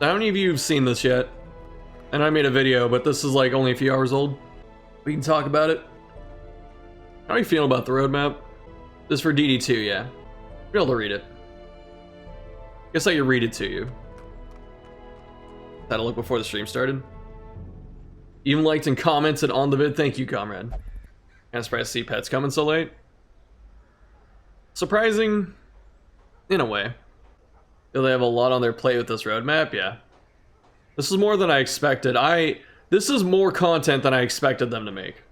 How many of you have seen this yet? And I made a video, but this is like only a few hours old. We can talk about it. How are you feeling about the roadmap? This is for DD2, yeah. Be able to read it. Guess I could read it to you. Had a look before the stream started. Even liked and commented on the vid. Thank you, comrade. Kinda surprised to see pets coming so late. Surprising, in a way. Feel they have a lot on their plate with this roadmap, yeah. This is more than I expected. This is more content than I expected them to make.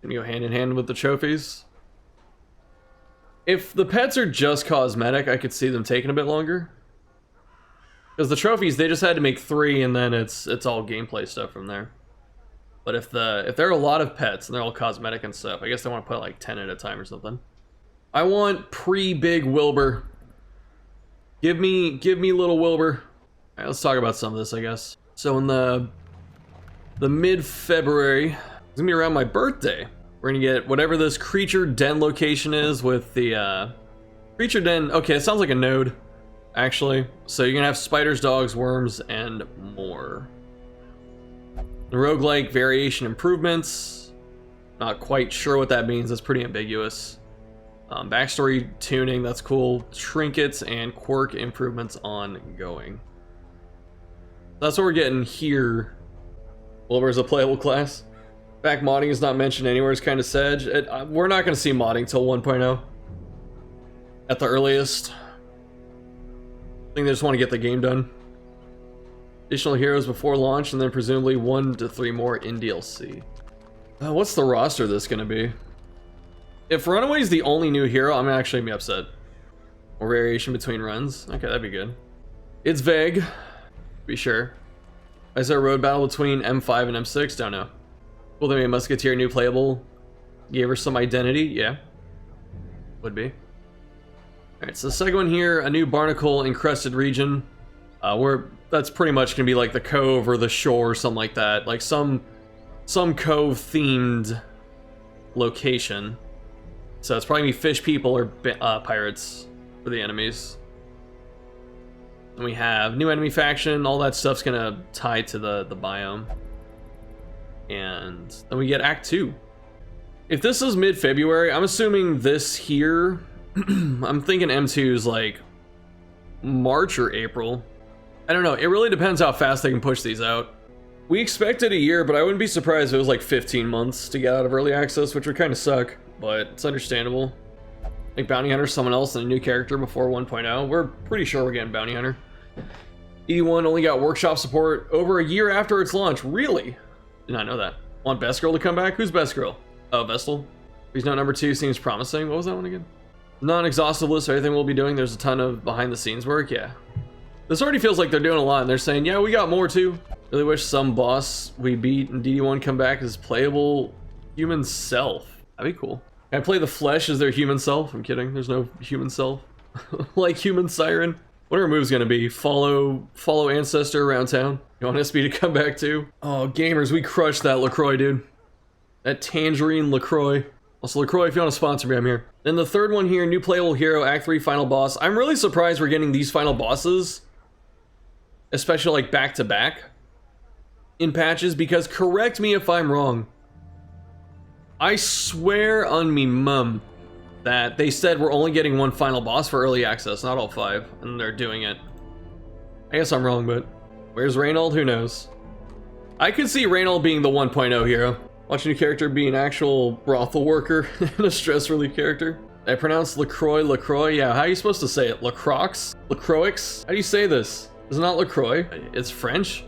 Can you go hand in hand with the trophies? If the pets are just cosmetic, I could see them taking a bit longer. Because the trophies, they just had to make 3, and then it's all gameplay stuff from there. But if there are a lot of pets and they're all cosmetic and stuff, I guess they want to put like 10 at a time or something. I want pre-big Wilbur. Give me little Wilbur. Alright, let's talk about some of this, I guess. So in the mid-February, it's gonna be around my birthday. We're gonna get whatever this creature den location is with the creature den. Okay, it sounds like a node, actually. So you're gonna have spiders, dogs, worms, and more. The roguelike variation improvements. Not quite sure what that means. That's pretty ambiguous. Backstory tuning, that's cool. Trinkets and quirk improvements ongoing. That's what we're getting here. Wilbur's a playable class. Back modding is not mentioned anywhere. It's kind of sad. We're not going to see modding till 1.0 at the earliest. I think they just want to get the game done. Additional heroes before launch, and then presumably 1 to 3 more in DLC. What's the roster that's going to be? If Runaway's the only new hero, I'm actually gonna be upset. Or variation between runs. Okay, that'd be good. It's vague, to be sure. Is there a road battle between M5 and M6? Don't know. Well, they made Musketeer new playable. Gave her some identity, yeah. Would be. Alright, so the second one here, a new barnacle encrusted region. Where that's pretty much gonna be like the cove or the shore or something like that. Like some cove themed location. So it's probably gonna be fish people or pirates for the enemies. And we have new enemy faction. All that stuff's gonna tie to the biome. And then we get Act 2. If this is mid-February, I'm assuming this here, I'm thinking M2 is like March or April. I don't know. It really depends how fast they can push these out. We expected a year, but I wouldn't be surprised if it was like 15 months to get out of early access, which would kind of suck. But it's understandable. Like Bounty Hunter, someone else, and a new character before 1.0. We're pretty sure we're getting Bounty Hunter. E1 only got workshop support over a year after its launch. Really? Did not know that. Want Best Girl to come back? Who's Best Girl? Oh, Vestal. He's no number 2 seems promising. What was that one again? Non-exhaustive list of everything we'll be doing. There's a ton of behind-the-scenes work. Yeah. This already feels like they're doing a lot, and they're saying, yeah, we got more too. Really wish some boss we beat in DD1 come back as playable human self. That'd be cool. Can I play the flesh as their human self? I'm kidding. There's no human self. Like human siren. What are our moves gonna be? Follow ancestor around town. You want SB to come back too? Oh, gamers, we crushed that LaCroix, dude. That tangerine LaCroix. Also, LaCroix, if you want to sponsor me, I'm here. Then the third one here, new playable hero, Act 3 final boss. I'm really surprised we're getting these final bosses, especially like back to back in patches, because correct me if I'm wrong. I swear on me mum that they said we're only getting one final boss for early access, not all 5, and they're doing it. I guess I'm wrong, but where's Reynold? Who knows? I could see Reynold being the 1.0 hero. Watch a new character be an actual brothel worker and a stress relief character. I pronounce LaCroix. Yeah, how are you supposed to say it? LaCroix? LaCroix? How do you say this? It's not LaCroix. It's French.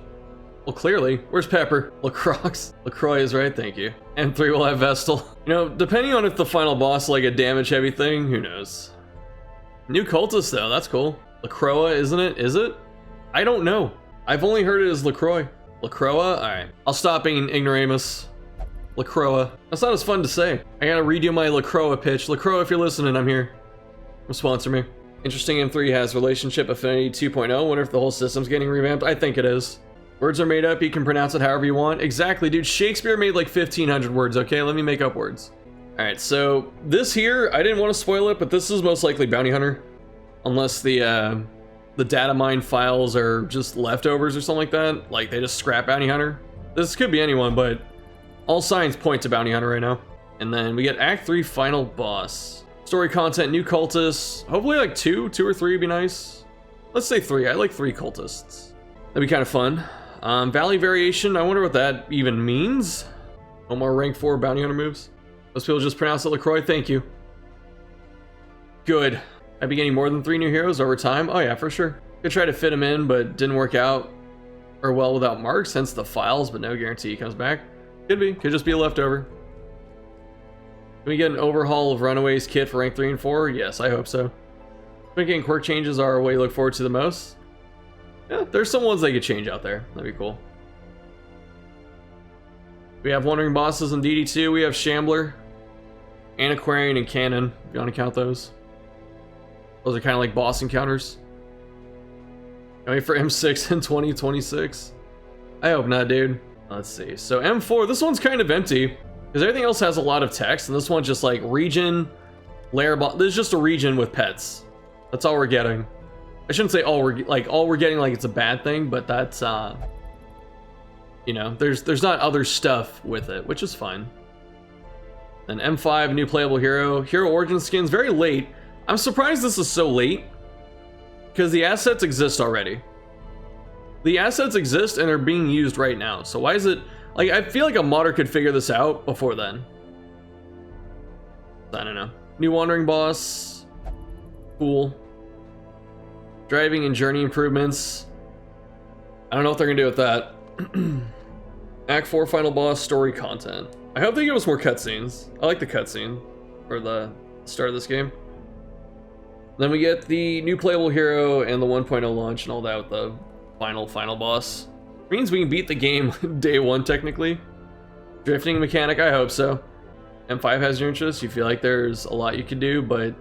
Well, clearly. Where's Pepper? LaCroix. LaCroix is right, thank you. M3 will have Vestal. You know, depending on if the final boss is like a damage-heavy thing, who knows? New cultist, though. That's cool. LaCroix, isn't it? Is it? I don't know. I've only heard it as LaCroix. LaCroix? Alright. I'll stop being ignoramus. LaCroix. That's not as fun to say. I gotta redo my LaCroix pitch. LaCroix, if you're listening, I'm here. Sponsor me. Interesting, M3 has Relationship Affinity 2.0. Wonder if the whole system's getting revamped. I think it is. Words are made up, you can pronounce it however you want. Exactly, dude. Shakespeare made like 1,500 words, okay? Let me make up words. Alright, so this here, I didn't want to spoil it, but this is most likely Bounty Hunter. Unless the the data mine files are just leftovers or something like that. Like they just scrap Bounty Hunter. This could be anyone, but all signs point to Bounty Hunter right now. And then we get Act 3 final boss. Story content, new cultists. Hopefully like two or three would be nice. Let's say 3. I like 3 cultists. That'd be kind of fun. Valley variation, I wonder what that even means. No more rank 4 Bounty Hunter moves. Most people just pronounce it LaCroix, thank you. Good. I'd be getting more than 3 new heroes over time. Oh yeah, for sure. Could try to fit him in, but didn't work out or well without marks, hence the files, but no guarantee he comes back. Could be, could just be a leftover. Can we get an overhaul of Runaways kit for rank 3 and 4? Yes, I hope so. I think getting quirk changes are what you look forward to the most. Yeah, there's some ones they could change out there. That'd be cool. We have Wandering Bosses in DD2. We have Shambler, Antiquarian, and Cannon, if you want to count those. Those are kind of like boss encounters. Can we wait for M6 in 2026? I hope not, dude. Let's see. So M4, this one's kind of empty because everything else has a lot of text, and this one's just like region, lair boss. This is just a region with pets. That's all we're getting. I shouldn't say all we're getting like it's a bad thing, but that's you know, there's not other stuff with it, which is fine. Then M5, new playable hero origin skins, very late. I'm surprised this is so late because the assets exist already. The assets exist and are being used right now. So why is it like, I feel like a modder could figure this out before then. I don't know. New wandering boss, cool. Driving and journey improvements. I don't know what they're gonna do with that. Act 4 final boss story content. I hope they give us more cutscenes. I like the cutscene for the start of this game. Then we get the new playable hero and the 1.0 launch and all that with the final boss. Means we can beat the game day 1 technically. Drifting mechanic, I hope so. M5 has your interest. You feel like there's a lot you can do, but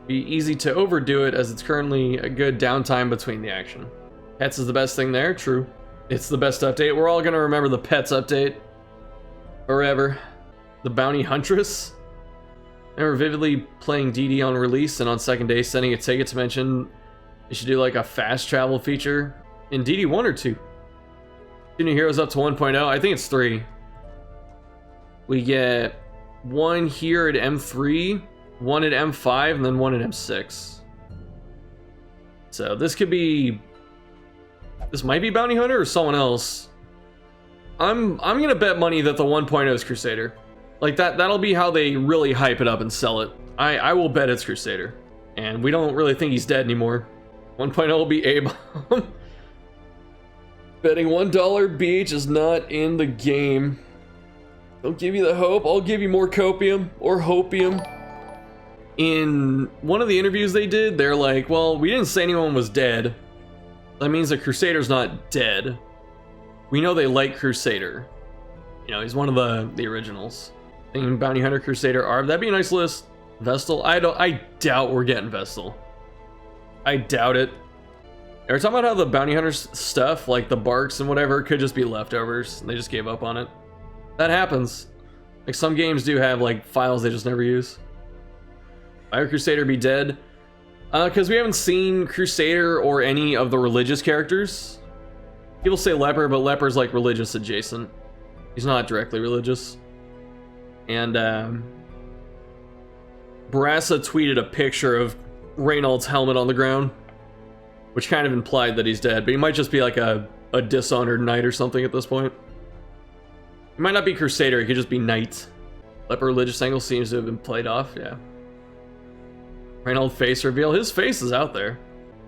be easy to overdo it as it's currently a good downtime between the action. Pets is the best thing there, true. It's the best update. We're all gonna remember the Pets update forever. The Bounty Huntress. I remember vividly playing DD on release and on second day sending a ticket to mention you should do like a fast travel feature in DD 1 or 2. 2 new heroes up to 1.0. I think it's 3. We get 1 here at M3, 1 at M5, and then 1 at M6. So this could be, this might be Bounty Hunter or someone else. I'm gonna bet money that the 1.0 is Crusader. Like that'll be how they really hype it up and sell it. I will bet it's Crusader. And we don't really think he's dead anymore. 1.0 will be A-Bomb. Betting $1 BH is not in the game. Don't give you the hope. I'll give you more copium or hopium. In one of the interviews they did, they're like, well, we didn't say anyone was dead. That means that Crusader's not dead. We know they like Crusader. You know, he's one of the originals. Thinking Bounty Hunter, Crusader, Arb. That'd be a nice list. Vestal. I doubt we're getting Vestal. I doubt it. They were talking about how the Bounty Hunter stuff, like the barks and whatever, could just be leftovers. They just gave up on it. That happens. Like some games do have like files they just never use. Why would Crusader be dead? Because we haven't seen Crusader or any of the religious characters. People say Leper, but Leper's like religious adjacent. He's not directly religious. And Barassa tweeted a picture of Reynald's helmet on the ground, which kind of implied that he's dead, but he might just be like a dishonored knight or something at this point. He might not be Crusader, he could just be knight. Leper religious angle seems to have been played off, yeah. Reynald face reveal, his face is out there.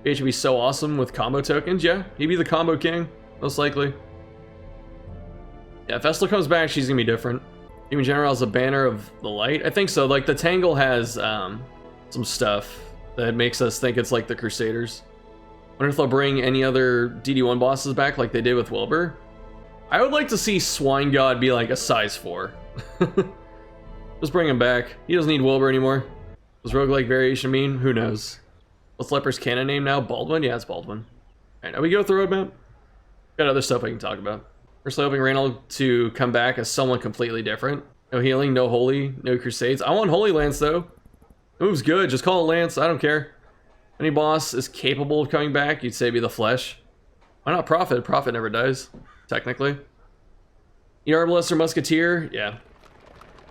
He should be so awesome with combo tokens, yeah. He'd be the combo king, most likely. Yeah, if Vestal comes back, she's gonna be different. Even General is a banner of the light? I think so, like the Tangle has some stuff that makes us think it's like the Crusaders. Wonder if they'll bring any other DD1 bosses back like they did with Wilbur. I would like to see Swine God be like a size 4. Just bring him back. He doesn't need Wilbur anymore. Does roguelike variation mean? Who knows? What's Leper's canon name now? Baldwin? Yeah, it's Baldwin. Alright, now we go with the roadmap. Got other stuff I can talk about. We're still hoping Reynald to come back as someone completely different. No healing, no holy, no crusades. I want Holy Lance though. Move's good, just call it Lance, I don't care. Any boss is capable of coming back, you'd say be the Flesh. Why not Prophet? Prophet never dies, technically. Arbalest or Musketeer? Yeah.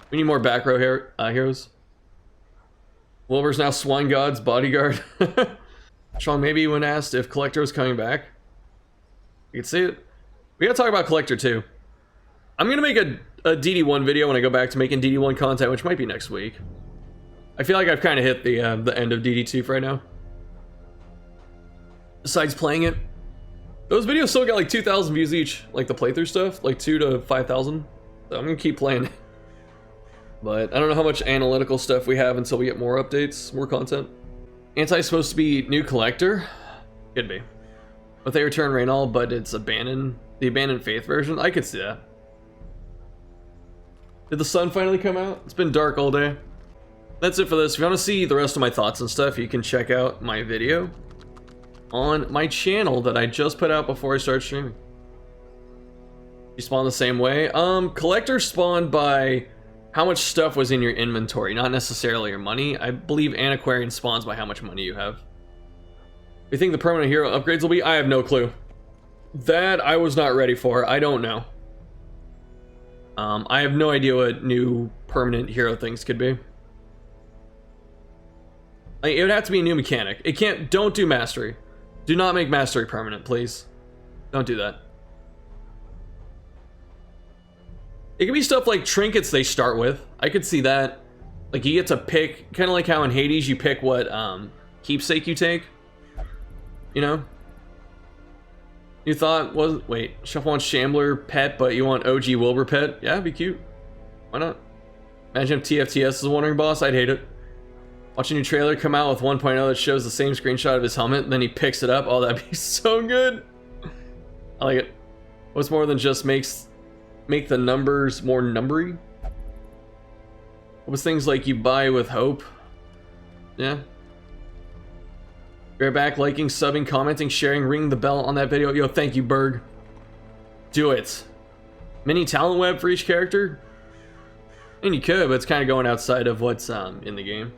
We need more back row heroes. Wilbur's now Swine God's bodyguard. Sean, maybe when asked if Collector was coming back. You can see it. We gotta talk about Collector too. I'm gonna make a DD1 video when I go back to making DD1 content, which might be next week. I feel like I've kind of hit the end of DD2 for right now. Besides playing it, those videos still got like 2,000 views each, like the playthrough stuff, like 2,000 to 5,000. So I'm gonna keep playing it. But I don't know how much analytical stuff we have until we get more updates, more content. Anti supposed to be new Collector? Could be. But they return Raynal, but it's abandoned. The Abandoned Faith version? I could see that. Did the sun finally come out? It's been dark all day. That's it for this. If you want to see the rest of my thoughts and stuff, you can check out my video on my channel that I just put out before I started streaming. You spawn the same way. Collector spawned by how much stuff was in your inventory, not necessarily your money. I believe Antiquarian spawns by how much money you have. You think the permanent hero upgrades will be? I have no clue. That I was not ready for. I don't know. I have no idea what new permanent hero things could be. Like, it would have to be a new mechanic. It can't. Don't do mastery. Do not make mastery permanent, please. Don't do that. It could be stuff like trinkets they start with. I could see that. Like, you get to pick, kind of like how in Hades you pick what keepsake you take. You know? You thought was wait, Shuff wants Shambler pet, but you want OG Wilbur pet? Yeah, it'd be cute. Why not? Imagine if TFTS is a wandering boss, I'd hate it. Watch a new trailer come out with 1.0 that shows the same screenshot of his helmet, and then he picks it up. Oh, that'd be so good. I like it. What's more than just make the numbers more numbery? What was things like you buy with hope? Yeah. Be right back, liking, subbing, commenting, sharing, ringing the bell on that video. Yo, thank you, Berg. Do it. Mini talent web for each character? And you could, but it's kind of going outside of what's in the game.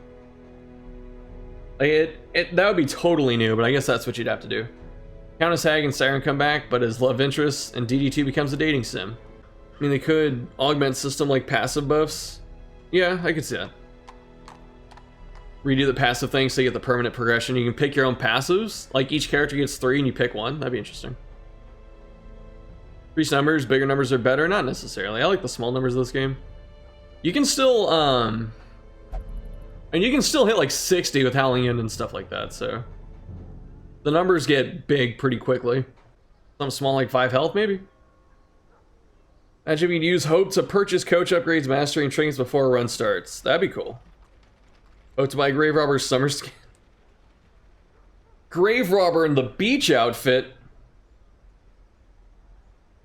Like that would be totally new, but I guess that's what you'd have to do. Countess Hag and Siren come back, but as love interest, and DD2 becomes a dating sim. I mean, they could augment system like passive buffs. Yeah, I could see that. Redo the passive thing so you get the permanent progression. You can pick your own passives. Like each character gets 3 and you pick 1. That'd be interesting. Increased numbers, bigger numbers are better? Not necessarily. I like the small numbers of this game. You can still, and you can still hit like 60 with Howling End and stuff like that, so. The numbers get big pretty quickly. Something small like 5 health, maybe? Imagine if you'd use Hope to purchase coach upgrades, mastery, and trinkets before a run starts. That'd be cool. Hope to buy Grave Robber's summer skin. Grave Robber in the beach outfit?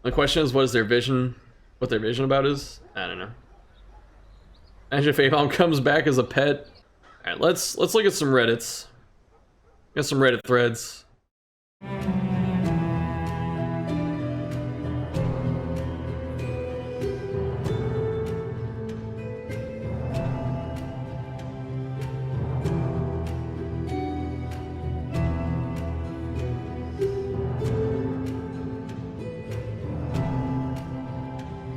The question is, what is their vision? What their vision about is? I don't know. Imagine if A-Bomb comes back as a pet. Alright, let's look at some Reddits. Got some Reddit threads.